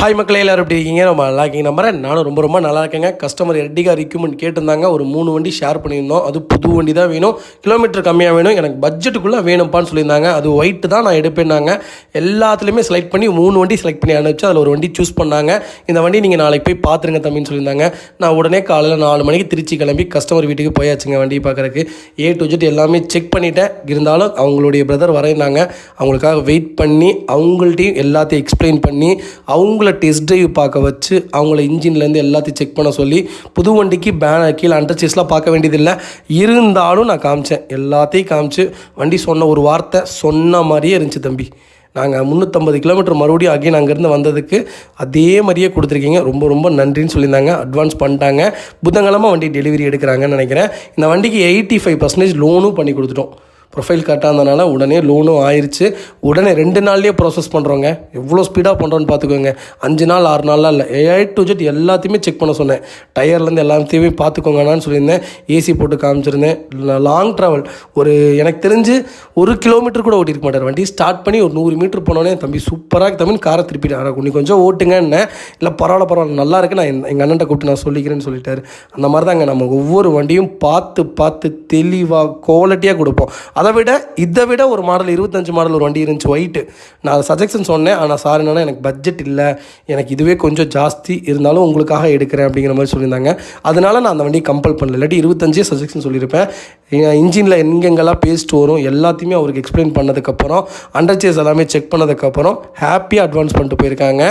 Hi மக்களே, எல்லோரும் எப்படி இருக்கீங்க? ரொம்ப நல்லா இருக்கீங்க நம்புறேன். நானும் ரொம்ப நல்லா இருக்கேங்க. கஸ்டமர் எர்டிகா ரிக்யூமெண்ட் கேட்டிருந்தாங்க. ஒரு 3 வண்டி ஷேர் பண்ணியிருந்தோம். அது புது வண்டி தான் வேணும், கிலோமீட்டர் கம்மியாக வேணும், எனக்கு பட்ஜெட்டுக்குள்ளே வேணும்ப்பான்னு சொல்லியிருந்தாங்க. அது ஒயிட்டு தான் நான் எடுப்பேன்னாங்க. எல்லாத்துலேயுமே செலக்ட் பண்ணி 3 வண்டி செலக்ட் பண்ணி அனுப்பிச்சு அதில் ஒரு வண்டி சூஸ் பண்ணாங்க. இந்த வண்டி நீங்கள் நாளைக்கு போய் பார்த்துருங்க தம்பின்னு சொல்லியிருந்தாங்க. நான் உடனே காலையில் 4 மணிக்கு திருச்சி கிளம்பி கஸ்டமர் வீட்டுக்கு போயாச்சுங்க வண்டி பார்க்குறதுக்கு. A to Z எல்லாமே செக் பண்ணிட்டேன். இருந்தாலும் அவங்களுடைய பிரதர் வரையினாங்க. அவங்களுக்காக வெயிட் பண்ணி அவங்கள்ட்டையும் எல்லாத்தையும் எக்ஸ்பிளைன் பண்ணி அவங்கள டெஸ்ட் ட்ரைவ் பார்க்க வச்சு அவங்கள இன்ஜின்லேருந்து எல்லாத்தையும் செக் பண்ண சொல்லி புது வண்டிக்கு பேனர் கீழே அண்டர் சேஸ்லாம் பார்க்க வேண்டியதில்லை. இருந்தாலும் நான் காமிச்சேன், எல்லாத்தையும் காமிச்சு வண்டி சொன்ன ஒரு வார்த்தை சொன்ன மாதிரியே இருந்துச்சு தம்பி. நாங்கள் 350 கிலோமீட்டர் மறுபடியும் அகைன் அங்கேருந்து வந்ததுக்கு அதே மாதிரியே கொடுத்துருக்கீங்க, ரொம்ப நன்றின்னு சொல்லியிருந்தாங்க. அட்வான்ஸ் பண்ணிட்டாங்க. புதன்கிழமை வண்டி டெலிவரி எடுக்கிறாங்கன்னு நினைக்கிறேன். இந்த வண்டிக்கு 85% லோனும் பண்ணி கொடுத்துட்டோம். ப்ரொஃபைல் கரெக்டாக இருந்தனால உடனே லோனும் ஆயிடுச்சு. உடனே 2 நாள்லேயே ப்ராசஸ் பண்ணுறோங்க. எவ்வளோ ஸ்பீடாக பண்ணுறோன்னு பார்த்துக்கோங்க. 5 நாள் 6 நாள்லாம் இல்லை, A to Z எல்லாத்தையுமே செக் பண்ண சொன்னேன். டயர்லேருந்து எல்லாத்தையுமே பார்த்துக்கோங்கண்ணான்னு சொல்லியிருந்தேன். ஏசி போட்டு காமிச்சிருந்தேன். லாங் ட்ராவல் ஒரு எனக்கு தெரிஞ்சு 1 கிலோமீட்டர் கூட ஓட்டிருக்க மாட்டார். வண்டி ஸ்டார்ட் பண்ணி ஒரு 100 மீட்டர் போனோடனே தம்பி சூப்பராக தம்பின்னு காரை திருப்பிட்டேன். இன்னும் கொஞ்சம் ஓட்டுங்கன்னு. இல்லை பரவாயில்ல நல்லா இருக்கு, நான் எங்கள் அண்ணன்ட்ட கூப்பிட்டு நான் சொல்லிக்கிறேன்னு சொல்லிட்டாரு. அந்த மாதிரி தாங்க நம்ம ஒவ்வொரு வண்டியும் பார்த்து தெளிவாக குவாலிட்டியாக கொடுப்போம். இதை விட ஒரு மாடல் 25 மாடல் ஒரு வண்டி இருந்துச்சு ஒயிட்டு. நான் சஜெக்ஷன் சொன்னேன். ஆனால் சார் என்னன்னா எனக்கு பட்ஜெட் இல்லை, எனக்கு இதுவே கொஞ்சம் ஜாஸ்தி, இருந்தாலும் உங்களுக்காக எடுக்கிறேன் அப்படிங்கிற மாதிரி சொல்லியிருந்தாங்க. அதனால நான் அந்த வண்டியை கம்பல் பண்ணல. இல்லாட்டி 25 சஜெக்ஷன் சொல்லியிருப்பேன். இன்ஜினில் எங்கெங்கெல்லாம் பேஸ்ட் வரும் எல்லாத்தையுமே அவருக்கு எக்ஸ்பிளைன் பண்ணதுக்கப்புறம் அண்டர் சேஸ் எல்லாமே செக் பண்ணதுக்கப்புறம் ஹாப்பியாக அட்வான்ஸ் பண்ணிட்டு போயிருக்காங்க.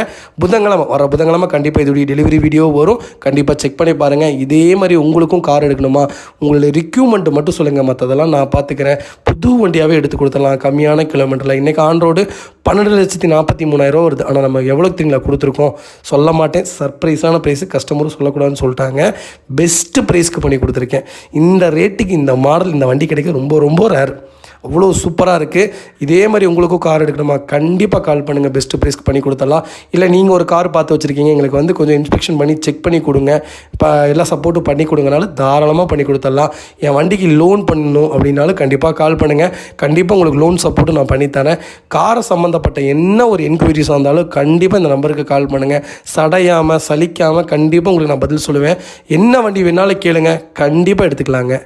வர புதன்கிழமை கண்டிப்பாக இதோடைய டெலிவரி வீடியோ வரும். கண்டிப்பாக செக் பண்ணி பாருங்கள். இதே மாதிரி உங்களுக்கும் கார் எடுக்கணுமா, உங்களுடைய ரிக்யூமெண்ட் மட்டும் சொல்லுங்கள், மற்றதெல்லாம் நான் பார்த்துக்கிறேன். புது வண்டியாகவே எடுத்து கொடுத்துடலாம் கம்மியான கிலோமீட்டரில். இன்றைக்கி ஆன் ரோடு 12,43,000 வருது. ஆனால் நம்ம எவ்வளோ தெரியுங்களா கொடுத்துருக்கோம்? சொல்ல மாட்டேன், சர்ப்ரைஸான ப்ரைஸு, கஸ்டமரும் சொல்லக்கூடாதுன்னு சொல்லிட்டாங்க. பெஸ்ட்டு ப்ரைஸ்க்கு பண்ணி கொடுத்துருக்கேன். இந்த ரேட்டுக்கு இந்த மாடல் இந்த வண்டி கிடைக்க ரொம்ப ரேர். அவ்வளோ சூப்பராக இருக்குது. இதே மாதிரி உங்களுக்கும் கார் எடுக்கணுமா, கண்டிப்பாக கால் பண்ணுங்கள். பெஸ்ட்டு ப்ரைஸ்க்கு பண்ணி கொடுத்துடலாம். இல்லை நீங்கள் ஒரு கார் பார்த்து வச்சுருக்கீங்க, எங்களுக்கு வந்து கொஞ்சம் இன்ஸ்பெக்ஷன் பண்ணி செக் பண்ணி கொடுங்க, இப்போ எல்லா சப்போர்ட்டும் பண்ணி கொடுங்கனாலும் தாராளமாக பண்ணி கொடுத்துடலாம். என் வண்டிக்கு லோன் பண்ணணும் அப்படின்னாலும் கண்டிப்பாக கால் பண்ணுங்கள். கண்டிப்பாக உங்களுக்கு லோன் சப்போர்ட்டும் நான் பண்ணித்தரேன். காரை சம்மந்தப்பட்ட என்ன ஒரு என்கொயரிஸாக இருந்தாலும் கண்டிப்பாக இந்த நம்பருக்கு கால் பண்ணுங்கள். சடையாமல் சலிக்காமல் கண்டிப்பாக உங்களுக்கு நான் பதில் சொல்லுவேன். என்ன வண்டி வேணாலும் கேளுங்க, கண்டிப்பாக எடுத்துக்கலாங்க.